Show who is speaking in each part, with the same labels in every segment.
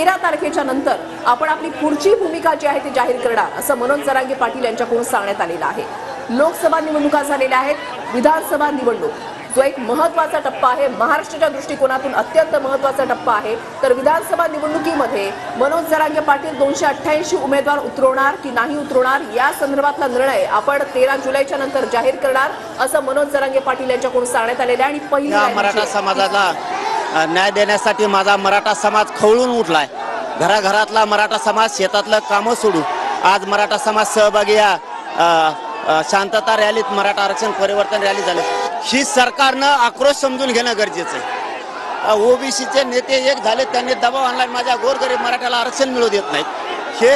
Speaker 1: 13 तारखेच्या नंतर आपण आपली पुढची भूमिका जी आहे ती जाहीर करणार असं मनोज जरांगे पाटील यांच्याकडून सांगण्यात आलेलं आहे। लोकसभा निवडणुका झालेल्या आहेत, विधानसभा निवडणूक जो एक महत्त्वाचा टप्पा आहे, महाराष्ट्राच्या दृष्टिकोनातून अत्यंत महत्त्वाचा टप्पा आहे। तर विधानसभा निवडणुकीमध्ये मनोज जरांगे पाटील 288 उमेदवार उतरवणार की नाही उतरवणार या संदर्भातला निर्णय आपण 13 जुलैच्या नंतर जाहीर करणार असं मनोज जरांगे पाटील यांच्याकडून सांगण्यात आलेलं आहे। आणि पहिली
Speaker 2: मराठा समाजाला न्याय देण्यासाठी माझा मराठा समाज खवळून उठलाय। घराघरातला मराठा समाज शेतातलं कामं सोडून आज मराठा समाज सहभागी या शांतता रॅलीत मराठा आरक्षण परिवर्तन रॅली झाली। ही सरकारनं आक्रोश समजून घेणं गरजेचं आहे। ओबीसीचे नेते एक झाले, त्यांनी दबाव आणला, माझ्या गोरगरीब मराठ्याला आरक्षण मिळू देत नाहीत। हे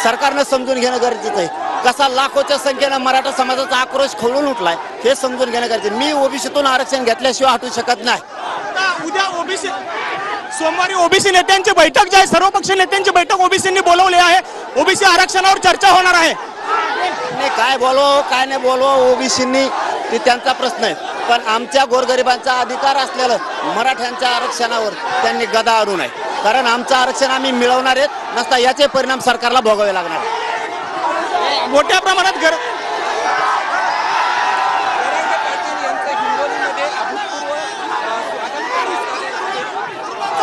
Speaker 2: सरकारनं समजून घेणं गरजेचं आहे। कसा लाखोच्या संख्येनं मराठा समाजाचा आक्रोश खवळून उठलाय हे समजून घेणं गरजेचं। मी ओबीसीतून आरक्षण घेतल्याशिवाय हटू शकत नाही।
Speaker 3: उद्या ओबीसी सोमवारी ओबीसी नेत्यांची बैठक जी आहे, सर्वपक्षीय नेत्यांची बैठक ओबीसींनी बोलवली आहे। ओबीसी आरक्षणावर चर्चा होणार आहे।
Speaker 2: काय बोलव काय नाही बोलव ओबीसींनी ते त्यांचा प्रश्न आहे, पण आमच्या गोरगरिबांचा अधिकार असलेलं मराठ्यांच्या आरक्षणावर त्यांनी गदा आणू नये, कारण आमचं आरक्षण आम्ही मिळवणार आहेत, नसता याचे परिणाम सरकारला भोगावे लागणार।
Speaker 3: मोठ्या प्रमाणात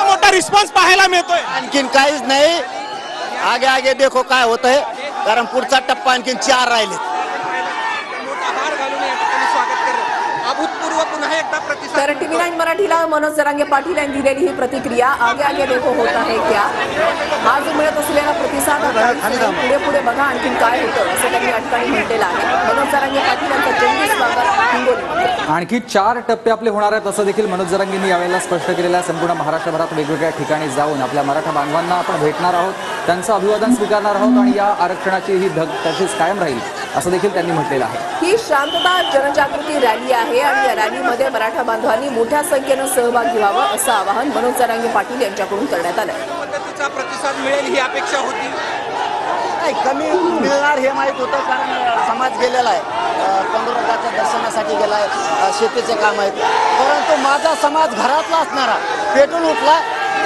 Speaker 3: मोठा रिस्पॉन्स पाहायला मिळतोय।
Speaker 2: आणखीन काहीच नाही, आगे आगे देखो काय होतंय, कारण पुढचा टप्पा आणखीन 4 राहिले।
Speaker 1: तर TV9 मराठीला मनोज जरांगे पाटील यांनी दिलेली ही प्रतिक्रिया आगे आगे देखो होता है क्या, आज मिळत असलेला प्रतिसाद पुढे पुढे बघा आणखीन काय होतं असं त्यांनी या ठिकाणी म्हटलेलं आहे। मनोज जरांगे पाटील यांचं जंगी स्वागत हिंगोलीमध्ये।
Speaker 4: आणखी 4 टप्पे आपले होणार आहेत असं देखील मनोज जरांगेंनी यावेळेला स्पष्ट केलेलं आहे। संपूर्ण महाराष्ट्रभरात वेगवेगळ्या ठिकाणी जाऊन आपल्या मराठा बांधवांना आपण भेटणार आहोत, त्यांचं अभिवादन स्वीकारणार आहोत आणि या आरक्षणाची ही धग तशीच कायम राहील असं देखील त्यांनी म्हटलेलं आहे।
Speaker 1: ही शांतता जनजागृती रॅली आहे आणि या रॅलीमध्ये मराठा बांधवांनी मोठ्या संख्येनं सहभागी व्हावं असं आवाहन मनोज जरांगे पाटील यांच्याकडून करण्यात आलं।
Speaker 3: पद्धतीचा प्रतिसाद मिळेल ही अपेक्षा होती,
Speaker 2: नाही कमी मिळणार हे माहीत होतं, कारण समाज गेलेला आहे, पांडुरंगाच्या दर्शनासाठी गेला आहे, शेतीचे काम आहेत, परंतु माझा समाज घरातला असणारा पेटून उठला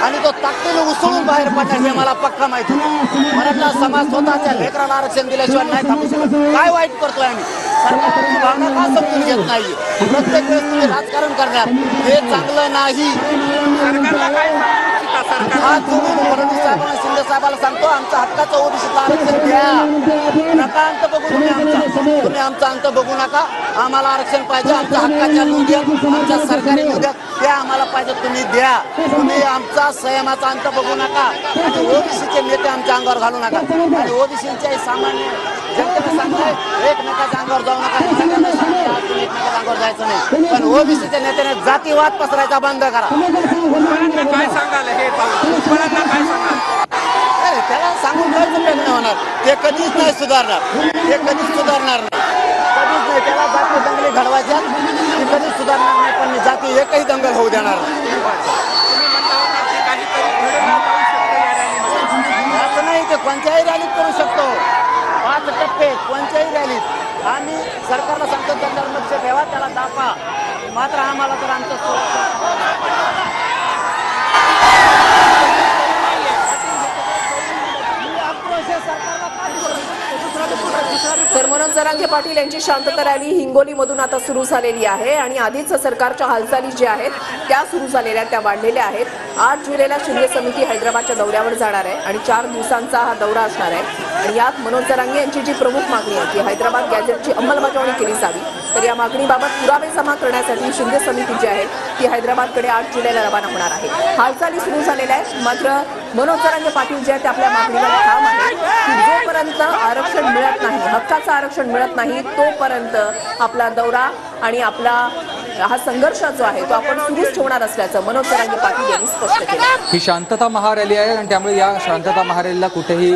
Speaker 2: आणि तो ताकदीने उसळून बाहेर पडणार हे मला पक्का माहिती होतं। मराठा समाज स्वतःच्या लेकराला आरक्षण दिल्याशिवाय नाही थांबू शकत। काय वाईट करतोय आम्ही, सरकारची भावना का समजून घेत नाही? प्रत्येक वेळेस तुम्ही राजकारण करणार हे चांगलं नाही। आज फडणवीस साहेबांना शिंदे साहेबाला सांगतो, आमचा हक्काचं ओबीसीचं आरक्षण द्या, नका अंत बघू तुम्ही आमचा अंत बघू नका, आम्हाला आरक्षण पाहिजे, आमच्या हक्काच्या नोंद्या आमच्या सरकारी नोंद्या त्या आम्हाला पाहिजे, तुम्ही द्या। तुम्ही आमचा संयमाचा अंत बघू नका आणि ओबीसीचे नेते आमच्या अंगावर घालू नका। आणि ओबीसीच्या सामान्य जनतेने सांगताय एकमेकाच्या अंगावर जाऊ नका, एकमेकाच्या अंगावर जायचं नाही, पण ओबीसीच्या नेत्याने जातीवाद पसरायचा बंद करा।
Speaker 3: काय सांगाल हे काय सांगाल?
Speaker 2: त्याला सांगून काहीच उपयोग नाही होणार, ते कधीच नाही सुधारणार, ते कधीच सुधारणार नाही, कधीच नाही। त्याला जाती दंगली घडवायच्या, ती कधीच सुधारणार नाही, पण जाती एकही दंगल होऊ देणार नाही। ते कोणत्याही रॅलीत करू शकतो, 5 टप्पे कोणत्याही रॅलीत आम्ही सरकारला सांगतो त्याच्यावर लक्ष ठेवा, त्याला दापा, मात्र आम्हाला तर आमचं
Speaker 1: तर मनोज जरांगे पाटील यांची शांतता रॅली हिंगोलीमधून आता सुरू झालेली आहे आणि आधीच सरकारच्या हालचाली ज्या आहेत त्या सुरू झालेल्या, त्या वाढलेल्या आहेत। 8 जुलैला शिंदे समिती हैदराबादच्या दौऱ्यावर जाणार आहे आणि 4 दिवसांचा हा दौरा असणार आहे। आणि यात मनोज जरांगे यांची जी प्रमुख मागणी आहे की हैदराबाद गॅझेटची अंमलबजावणी केली जावी, तर या मागणीबाबत पुरावे जमा करण्यासाठी शिंदे समिती जी आहे ती हैदराबादकडे 8 जुलैला रवाना होणार आहे। हालचाली सुरू झालेल्या आहेत, मात्र मनोज जरांगे पाटील जे आहेत ते आपल्या मागणीवर ठाम आहे की जोपर्यंत आरक्षण मिळत नाही, हक्काचं आरक्षण मिळत नाही, तोपर्यंत आपला दौरा आणि आपला हा संघर्ष जो आहे तो आपण सुरूच ठेवणार असल्याचं मनोज जरांगे पाटील यांनी स्पष्ट केलं।
Speaker 4: ही शांतता महारॅली आहे आणि त्यामुळे या शांतता महारॅलीला कुठेही